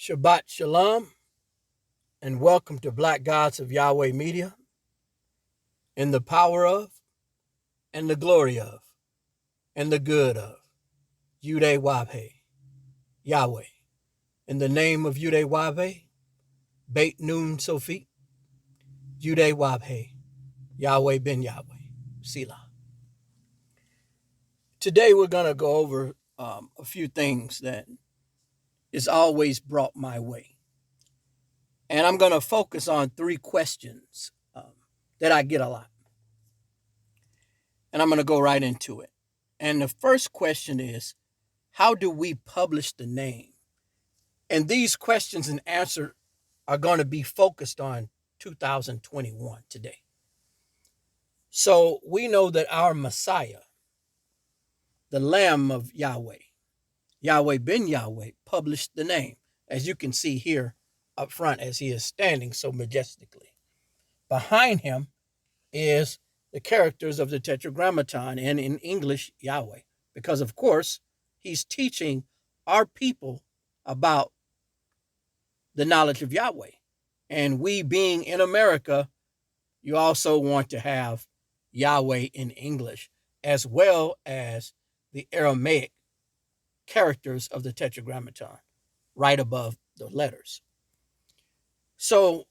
Shabbat Shalom, and welcome to Black Gods of Yahweh Media, in the power of, and the glory of, and the good of JUDA Yahweh. In the name of JUDA Beit Nun Sophie, JUDA Yahweh ben Yahweh, Selah. Today we're going to go over a few things that is always brought my way. And I'm going to focus on three questions that I get a lot. And I'm going to go right into it. And the first question is, how do we publish the name? And these questions and answers are going to be focused on 2021 today. So we know that our Messiah, the Lamb of Yahweh, Yahweh ben Yahweh, published the name, as you can see here up front as he is standing so majestically. Behind him is the characters of the Tetragrammaton, and in English, Yahweh, because of course, he's teaching our people about the knowledge of Yahweh. And we being in America, you also want to have Yahweh in English, as well as the Aramaic characters of the Tetragrammaton right above the letters. So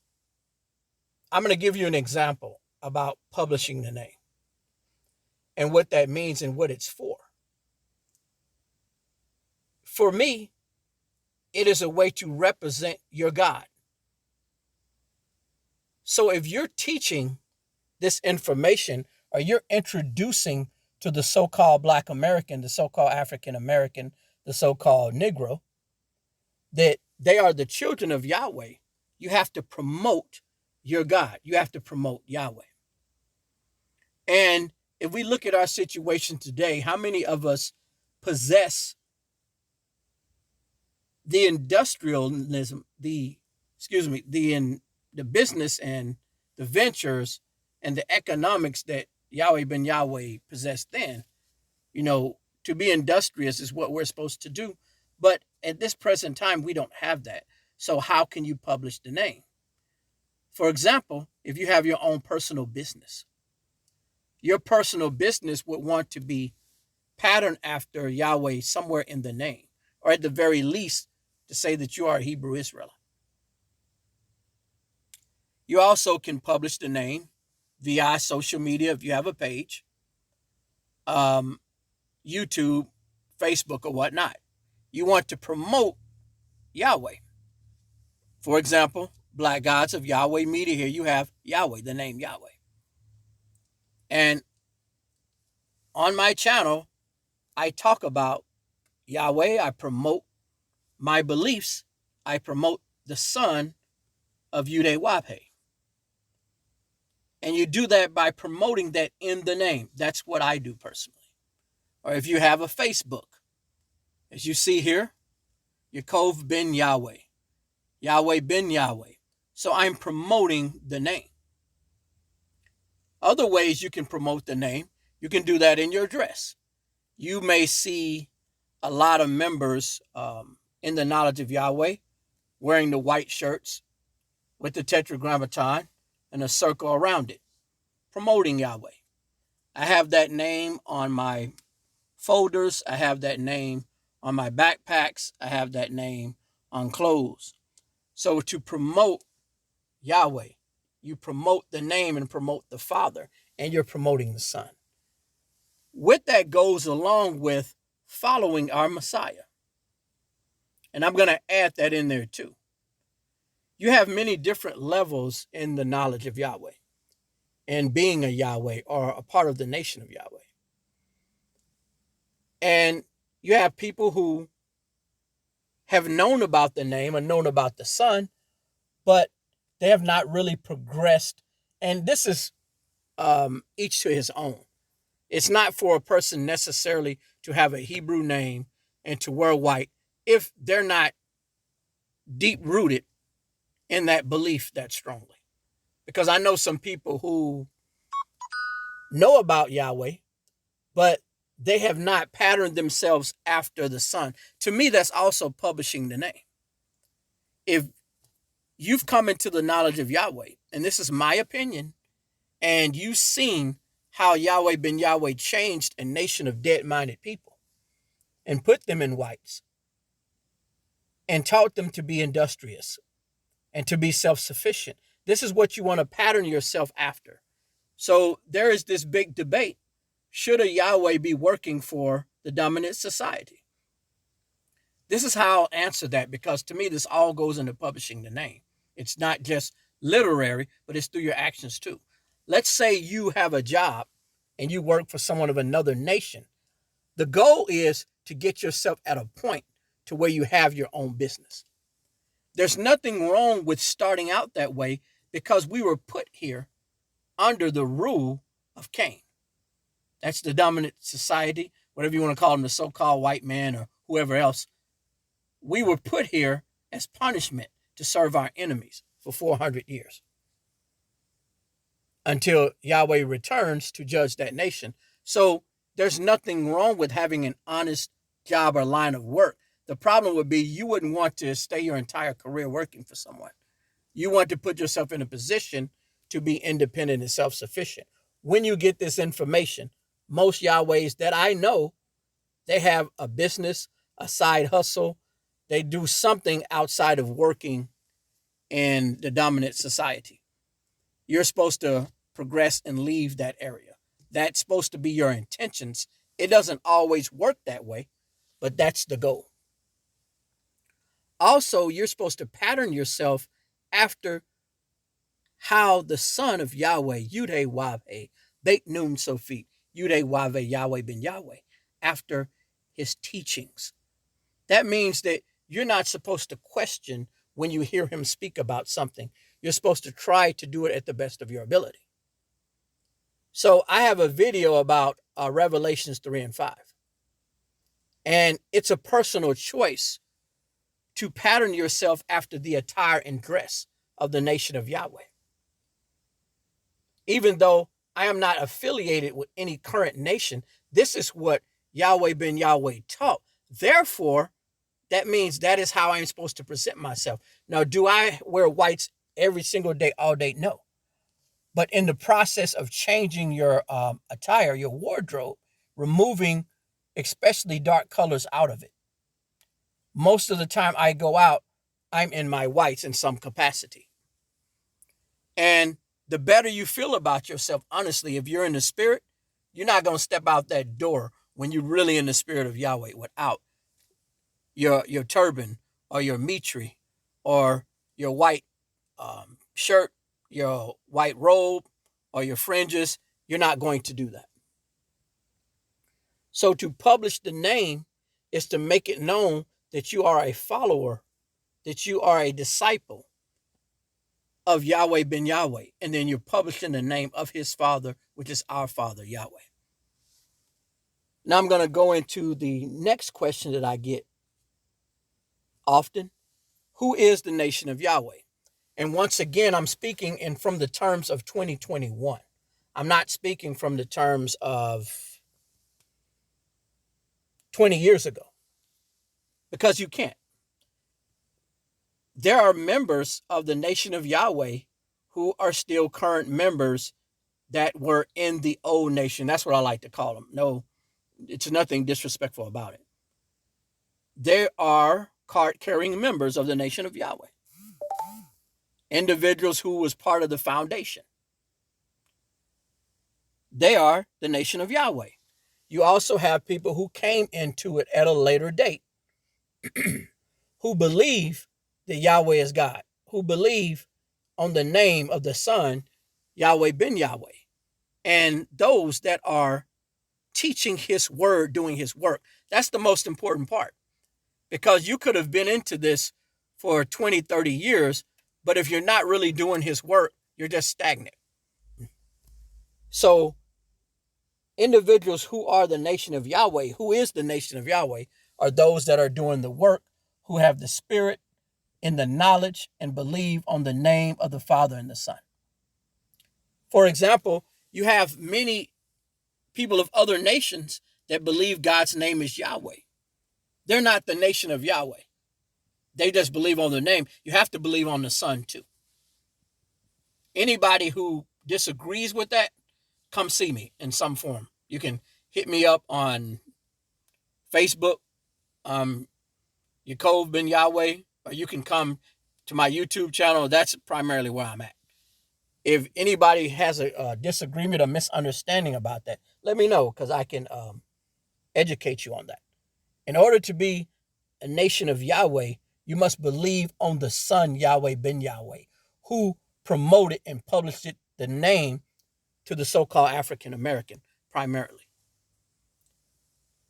I'm going to give you an example about publishing the name and what that means and what it's for. For me, it is a way to represent your God. So if you're teaching this information or you're introducing to the so-called Black American, the so-called African American, the so-called Negro, that they are the children of Yahweh, you have to promote your God. You have to promote Yahweh. And if we look at our situation today, how many of us possess the industrialism, the business and the ventures and the economics that Yahweh ben Yahweh possessed then? You know, to be industrious is what we're supposed to do. But at this present time, we don't have that. So how can you publish the name? For example, if you have your own personal business, your personal business would want to be patterned after Yahweh somewhere in the name, or at the very least, to say that you are a Hebrew Israelite. You also can publish the name via social media if you have a page, YouTube, Facebook, or whatnot. You want to promote Yahweh. For example, Black Gods of Yahweh Media, here you have Yahweh, the name Yahweh. And on my channel, I talk about Yahweh. I promote my beliefs. I promote the son of JUDA. And you do that by promoting that in the name. That's what I do personally. Or if you have a Facebook, as you see here, Yaakov ben Yahweh, Yahweh ben Yahweh. So I'm promoting the name. Other ways you can promote the name, you can do that in your dress. You may see a lot of members in the knowledge of Yahweh wearing the white shirts with the Tetragrammaton and a circle around it, promoting Yahweh. I have that name on my folders. I have that name on my backpacks. I have that name on clothes. So to promote Yahweh, you promote the name and promote the Father, and you're promoting the Son. With that goes along with following our Messiah. And I'm going to add that in there too. You have many different levels in the knowledge of Yahweh and being a Yahweh or a part of the nation of Yahweh. And you have people who have known about the name and known about the Son, but they have not really progressed. And this is each to his own. It's not for a person necessarily to have a Hebrew name and to wear white if they're not deep rooted in that belief that strongly. Because I know some people who know about Yahweh, but they have not patterned themselves after the Son. To me, that's also publishing the name. If you've come into the knowledge of Yahweh, and this is my opinion, and you've seen how Yahweh ben Yahweh changed a nation of dead-minded people and put them in whites and taught them to be industrious and to be self-sufficient. This is what you want to pattern yourself after. So there is this big debate. Should a Yahweh be working for the dominant society? This is how I'll answer that, because to me, this all goes into publishing the name. It's not just literary, but it's through your actions too. Let's say you have a job and you work for someone of another nation. The goal is to get yourself at a point to where you have your own business. There's nothing wrong with starting out that way, because we were put here under the rule of Cain. That's the dominant society, whatever you want to call them, the so-called white man or whoever else. We were put here as punishment to serve our enemies for 400 years until Yahweh returns to judge that nation. So there's nothing wrong with having an honest job or line of work. The problem would be you wouldn't want to stay your entire career working for someone. You want to put yourself in a position to be independent and self-sufficient. When you get this information, most Yahwehs that I know, they have a business, a side hustle. They do something outside of working in the dominant society. You're supposed to progress and leave that area. That's supposed to be your intentions. It doesn't always work that way, but that's the goal. Also, you're supposed to pattern yourself after how the son of Yahweh, Yahweh, Beit Nun Sofit, Yahweh, Yahweh ben Yahweh, after his teachings. That means that you're not supposed to question when you hear him speak about something. You're supposed to try to do it at the best of your ability. So I have a video about Revelations 3 and 5. And it's a personal choice to pattern yourself after the attire and dress of the nation of Yahweh. Even though I am not affiliated with any current nation, this is what Yahweh ben Yahweh taught. Therefore, that means that is how I'm supposed to present myself. Now, do I wear whites every single day, all day? No. But in the process of changing your attire, your wardrobe, removing especially dark colors out of it, most of the time I go out, I'm in my whites in some capacity. And the better you feel about yourself, honestly, if you're in the spirit, you're not going to step out that door when you're really in the spirit of Yahweh without your turban or your mitri or your white shirt, your white robe or your fringes. You're not going to do that. So to publish the name is to make it known that you are a follower, that you are a disciple of Yahweh ben Yahweh. And then you're publishing the name of his father, which is our father, Yahweh. Now I'm going to go into the next question that I get often. Who is the nation of Yahweh? And once again, I'm speaking from the terms of 2021. I'm not speaking from the terms of 20 years ago, because you can't. There are members of the nation of Yahweh who are still current members that were in the old nation. That's what I like to call them. No, it's nothing disrespectful about it. There are card-carrying members of the nation of Yahweh. Individuals who was part of the foundation. They are the nation of Yahweh. You also have people who came into it at a later date who believe that Yahweh is God, who believe on the name of the Son, Yahweh ben Yahweh, and those that are teaching his word, doing his work. That's the most important part, because you could have been into this for 20, 30 years, but if you're not really doing his work, you're just stagnant. So individuals who are the nation of Yahweh, who is the nation of Yahweh, are those that are doing the work, who have the spirit in the knowledge and believe on the name of the Father and the Son. For example, you have many people of other nations that believe God's name is Yahweh. They're not the nation of Yahweh. They just believe on the name. You have to believe on the Son too. Anybody who disagrees with that, come see me in some form. You can hit me up on Facebook, Yaakov Ben Yahweh, or you can come to my YouTube channel. That's primarily where I'm at. If anybody has a disagreement or misunderstanding about that, let me know, because I can educate you on that. In order to be a nation of Yahweh, you must believe on the Son, Yahweh Ben Yahweh, who promoted and published the name to the so-called African American primarily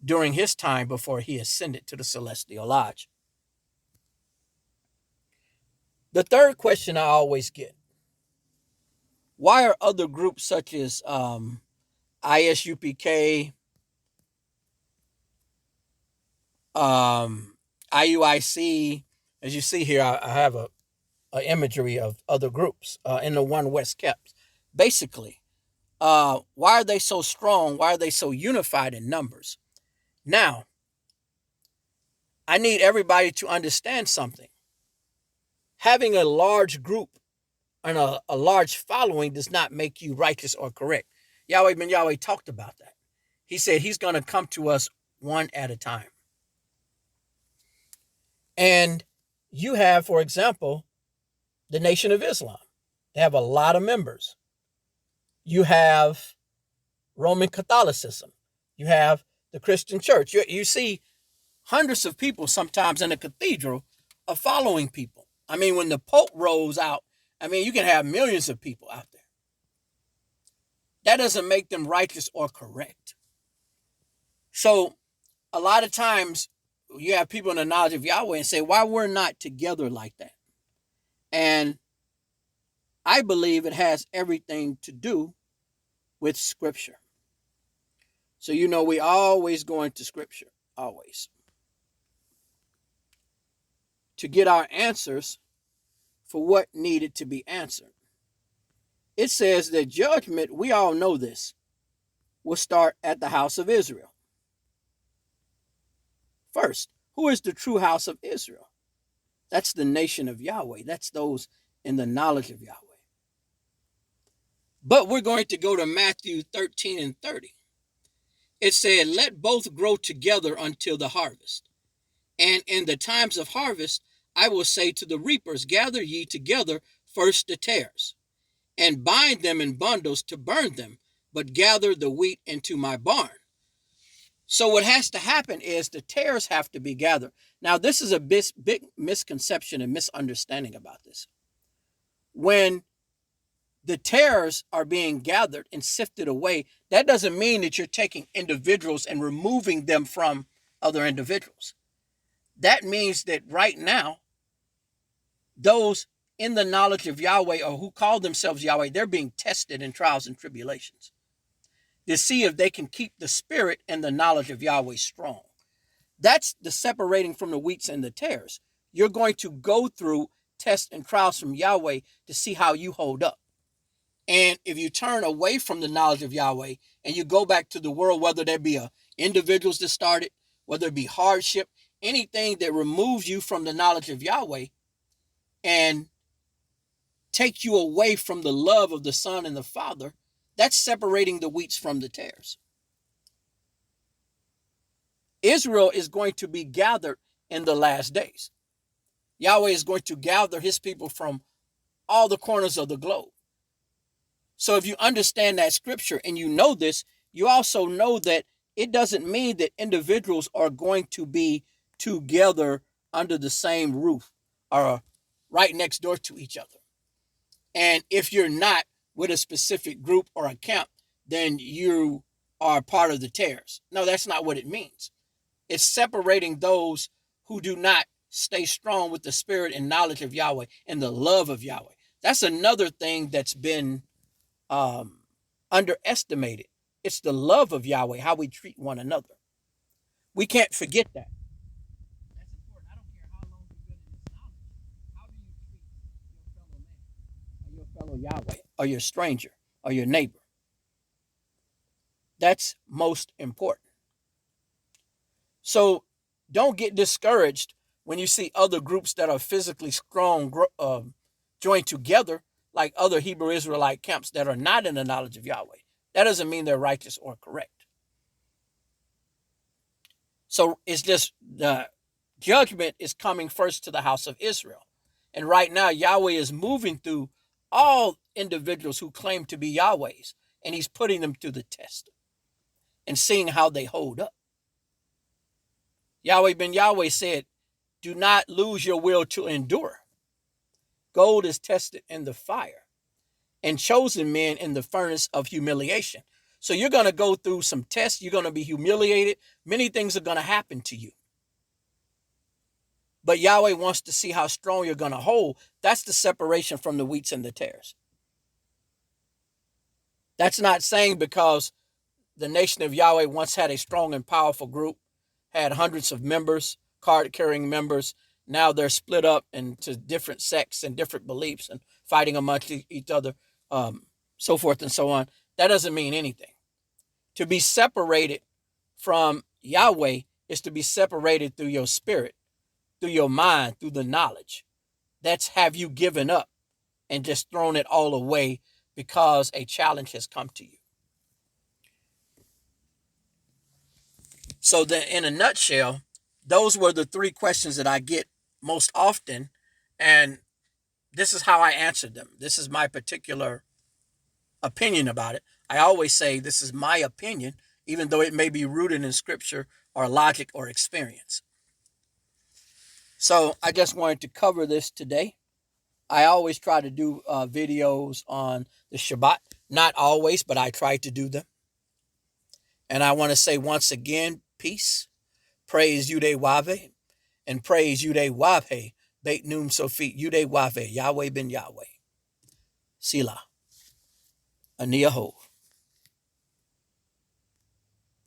during his time before he ascended to the celestial lodge. The third question I always get: why are other groups such as ISUPK, IUIC, as you see here, I have a imagery of other groups in the One West Caps. Basically, why are they so strong? Why are they so unified in numbers? Now, I need everybody to understand something. Having a large group and a large following does not make you righteous or correct. Yahweh Ben Yahweh talked about that. He said he's going to come to us one at a time. And you have, for example, the Nation of Islam. They have a lot of members. You have Roman Catholicism. You have the Christian Church. You see hundreds of people sometimes in a cathedral are following people. I mean, when the Pope rolls out, I mean, you can have millions of people out there. That doesn't make them righteous or correct. So a lot of times you have people in the knowledge of Yahweh and say, why we're not together like that? And I believe it has everything to do with Scripture. So, we always go into Scripture, always, to get our answers for what needed to be answered. It says that judgment, we all know this, will start at the house of Israel. First, who is the true house of Israel? That's the nation of Yahweh. That's those in the knowledge of Yahweh. But we're going to go to Matthew 13 and 30. It said, let both grow together until the harvest. And in the times of harvest, I will say to the reapers, gather ye together first the tares, and bind them in bundles to burn them, but gather the wheat into my barn. So what has to happen is the tares have to be gathered. Now, this is a big misconception and misunderstanding about this. When the tares are being gathered and sifted away, that doesn't mean that you're taking individuals and removing them from other individuals. That means that right now, those in the knowledge of Yahweh or who call themselves Yahweh, they're being tested in trials and tribulations to see if they can keep the spirit and the knowledge of Yahweh strong. That's the separating from the wheats and the tares. You're going to go through tests and trials from Yahweh to see how you hold up. And if you turn away from the knowledge of Yahweh and you go back to the world, whether there be individuals that started, whether it be hardship, anything that removes you from the knowledge of Yahweh and takes you away from the love of the Son and the Father, that's separating the wheats from the tares. Israel is going to be gathered in the last days. Yahweh is going to gather his people from all the corners of the globe. So if you understand that scripture and you know this, you also know that it doesn't mean that individuals are going to be together under the same roof or right next door to each other. And if you're not with a specific group or a camp, then you are part of the tares. No, that's not what it means. It's separating those who do not stay strong with the spirit and knowledge of Yahweh and the love of Yahweh. That's another thing that's been underestimated. It's the love of Yahweh, how we treat one another. We can't forget that. That's important. I don't care how long you've been in this knowledge. How do you treat your fellow man, or your fellow Yahweh, or your stranger, or your neighbor? That's most important. So don't get discouraged when you see other groups that are physically strong joined together, like other Hebrew Israelite camps that are not in the knowledge of Yahweh, that doesn't mean they're righteous or correct. So it's just the judgment is coming first to the house of Israel. And right now, Yahweh is moving through all individuals who claim to be Yahweh's, and he's putting them to the test and seeing how they hold up. Yahweh ben Yahweh said, do not lose your will to endure. Gold is tested in the fire, and chosen men in the furnace of humiliation. So you're going to go through some tests. You're going to be humiliated. Many things are going to happen to you. But Yahweh wants to see how strong you're going to hold. That's the separation from the wheats and the tares. That's not saying because the nation of Yahweh once had a strong and powerful group, had hundreds of members, card-carrying members. Now they're split up into different sects and different beliefs and fighting amongst each other, so forth and so on. That doesn't mean anything. To be separated from Yahweh is to be separated through your spirit, through your mind, through the knowledge. That's have you given up and just thrown it all away because a challenge has come to you. So then, in a nutshell, those were the three questions that I get most often, and this is how I answered them. This is my particular opinion about it. I always say this is my opinion, even though it may be rooted in scripture or logic or experience. So I just wanted to cover this today. I always try to do videos on the Shabbat. Not always, but I try to do them. And I want to say once again, peace, praise Yahweh, and praise Yahweh, Beit Num Sofit, Yahweh, Yahweh ben Yahweh. Selah. Aniyahov.